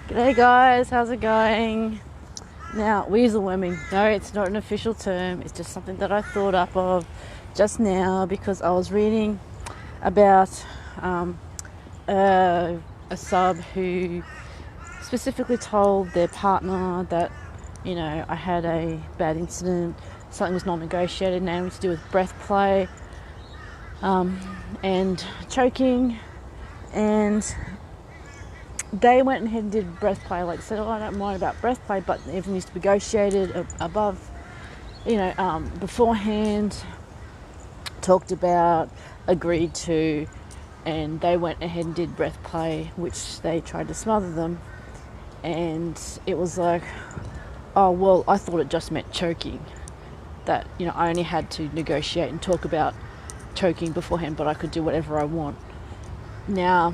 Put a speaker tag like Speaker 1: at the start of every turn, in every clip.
Speaker 1: G'day guys, how's it going? Now, weasel worming. No, it's not an official term. It's just something that I thought up of just now because I was reading about a sub who specifically told their partner that, I had a bad incident, something was non-negotiated, namely to do with breath play and choking, and they went ahead and did breath play. Like said, I don't mind about breath play, but everything needs to be negotiated above, beforehand, talked about, agreed to, and they went ahead and did breath play, which they tried to smother them. And it was like, oh, well, I thought it just meant choking. That, I only had to negotiate and talk about choking beforehand, but I could do whatever I want. Now,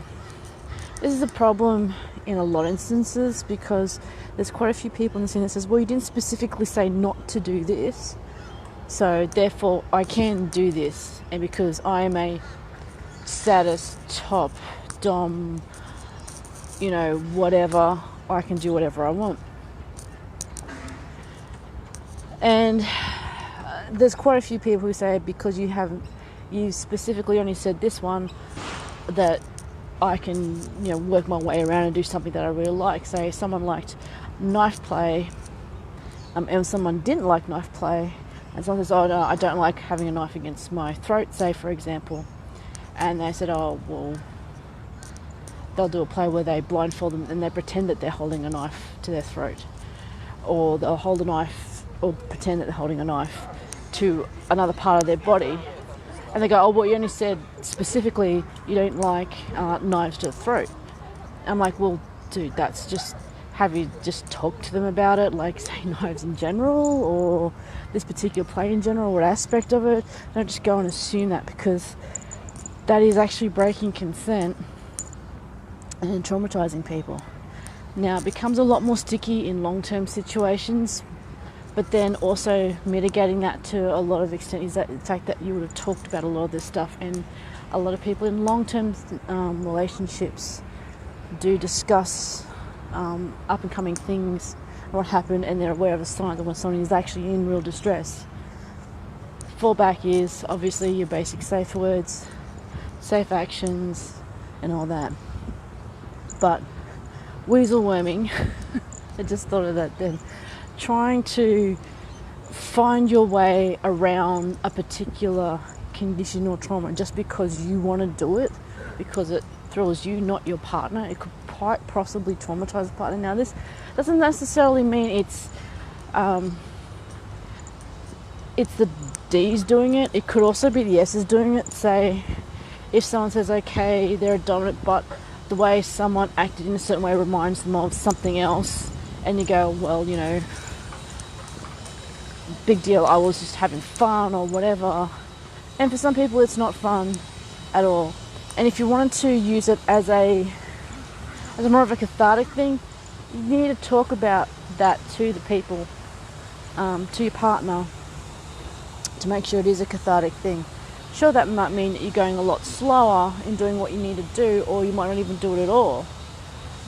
Speaker 1: this is a problem in a lot of instances because there's quite a few people in the scene that says, well, you didn't specifically say not to do this, so therefore I can do this. And because I am a status, top, dom, whatever, I can do whatever I want. And there's quite a few people who say because you specifically only said this one, that I can, work my way around and do something that I really like. Say someone liked knife play, and someone didn't like knife play, and someone says, oh no, I don't like having a knife against my throat, say for example, and they said, oh well, they'll do a play where they blindfold them and they pretend that they're holding a knife to their throat, or they'll hold a knife or pretend that they're holding a knife to another part of their body. And they go, oh, well, you only said specifically you don't like knives to the throat. I'm like, well, dude, that's just, have you just talked to them about it? Like, say, knives in general, or this particular play in general, what aspect of it? Don't just go and assume that, because that is actually breaking consent and traumatizing people. Now, it becomes a lot more sticky in long-term situations, but then also mitigating that to a lot of extent is that the fact that you would have talked about a lot of this stuff, and a lot of people in long-term relationships do discuss up and coming things, what happened, and they're aware of the signs of when someone is actually in real distress. Fallback is obviously your basic safe words, safe actions, and all that. But weasel worming, I just thought of that then. Trying to find your way around a particular condition or trauma just because you want to do it, because it thrills you, not your partner. It could quite possibly traumatize the partner. Now, this doesn't necessarily mean it's the D's doing it. It could also be the S's doing it. Say, if someone says, okay, they're a dominant, but the way someone acted in a certain way reminds them of something else, and you go, well, big deal, I was just having fun or whatever. And for some people it's not fun at all. And if you wanted to use it as more of a cathartic thing, you need to talk about that to the people, to your partner, to make sure it is a cathartic thing. Sure, that might mean that you're going a lot slower in doing what you need to do, or you might not even do it at all.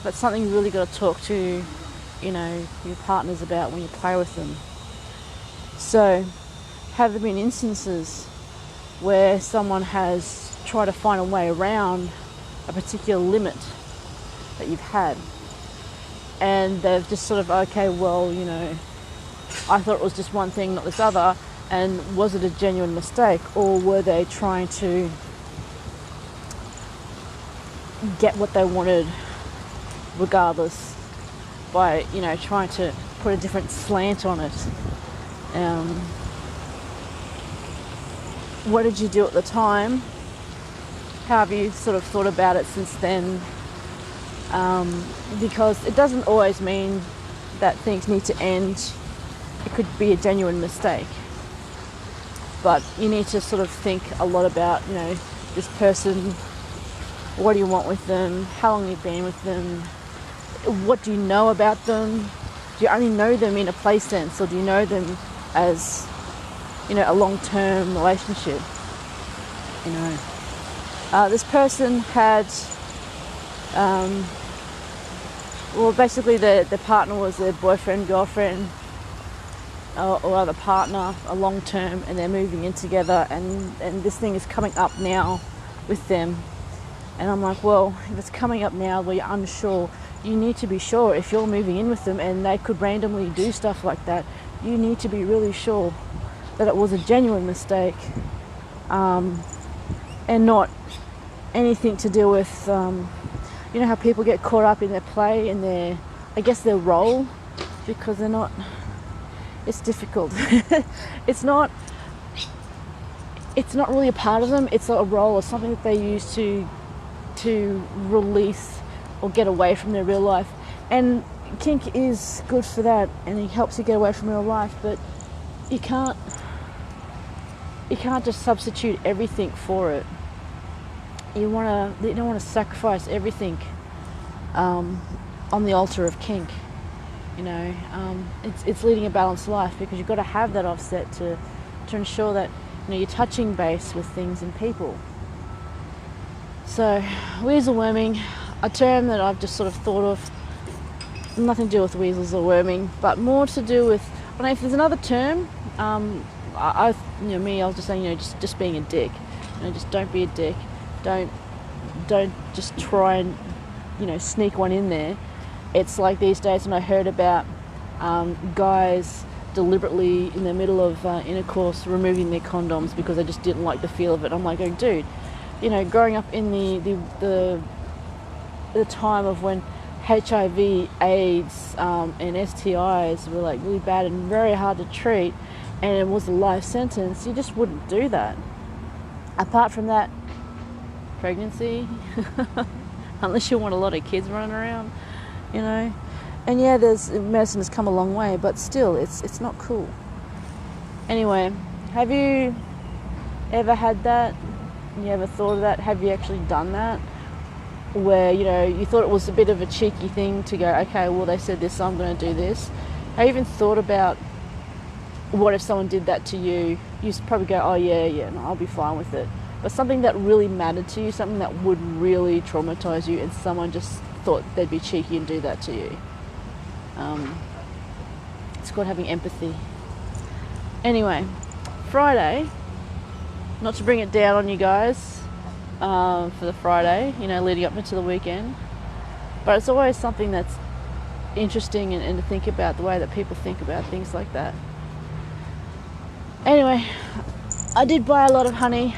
Speaker 1: But something you really got to talk to your partners about when you play with them. So, have there been instances where someone has tried to find a way around a particular limit that you've had, and they've just sort of, okay, well, I thought it was just one thing, not this other, and was it a genuine mistake, or were they trying to get what they wanted regardless by, trying to put a different slant on it? What did you do at the time? How have you sort of thought about it since then? Because it doesn't always mean that things need to end. It could be a genuine mistake. But you need to sort of think a lot about, this person. What do you want with them? How long have you been with them? What do you know about them? Do you only know them in a play sense, or do you know them as, a long-term relationship? This person had well, basically the partner was their boyfriend, girlfriend, or other partner, a long term, and they're moving in together, and this thing is coming up now with them. And I'm like, well, if it's coming up now where you're unsure, you need to be sure. If you're moving in with them and they could randomly do stuff like that, you need to be really sure that it was a genuine mistake, and not anything to do with, you know how people get caught up in their play and their, I guess, their role, because they're not, it's difficult. it's not really a part of them. It's a role or something that they use to release or get away from their real life. And kink is good for that, and it helps you get away from real life, but you can't just substitute everything for it. You don't want to sacrifice everything on the altar of kink. You know, it's leading a balanced life, because you've got to have that offset to ensure that, you know, you're touching base with things and people. So, weasel worming, a term that I've just sort of thought of, nothing to do with weasels or worming, but more to do with, I don't know if there's another term. I was just saying, you know, just being a dick. You know, just don't be a dick. Don't just try and, you know, sneak one in there. It's like these days when I heard about guys deliberately in the middle of intercourse removing their condoms because they just didn't like the feel of it. I'm like, oh, dude, you know, growing up in the time of when HIV, AIDS, and STIs were like really bad and very hard to treat, and it was a life sentence, you just wouldn't do that. Apart from that, pregnancy, unless you want a lot of kids running around, you know. And yeah, medicine has come a long way, but still, it's not cool. Anyway, have you ever had that? You ever thought of that? Have you actually done that? Where, you know, you thought it was a bit of a cheeky thing to go, okay, well, they said this, so I'm going to do this. Have you even thought about what if someone did that to you? You'd probably go, oh yeah, no, I'll be fine with it. But something that really mattered to you, something that would really traumatize you, and someone just thought they'd be cheeky and do that to you. It's called having empathy. Anyway, Friday, not to bring it down on you guys for the Friday, you know, leading up into the weekend, but it's always something that's interesting and to think about, the way that people think about things like that. Anyway, I did buy a lot of honey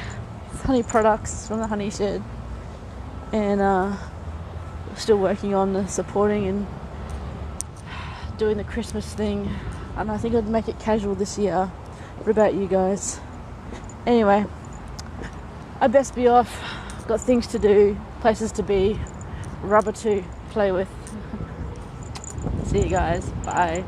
Speaker 1: products from the honey shed, and still working on the supporting and doing the Christmas thing, and I think I'd make it casual this year. What about you guys? Anyway, I best be off. Got things to do, places to be, rubber to play with. See you guys. Bye.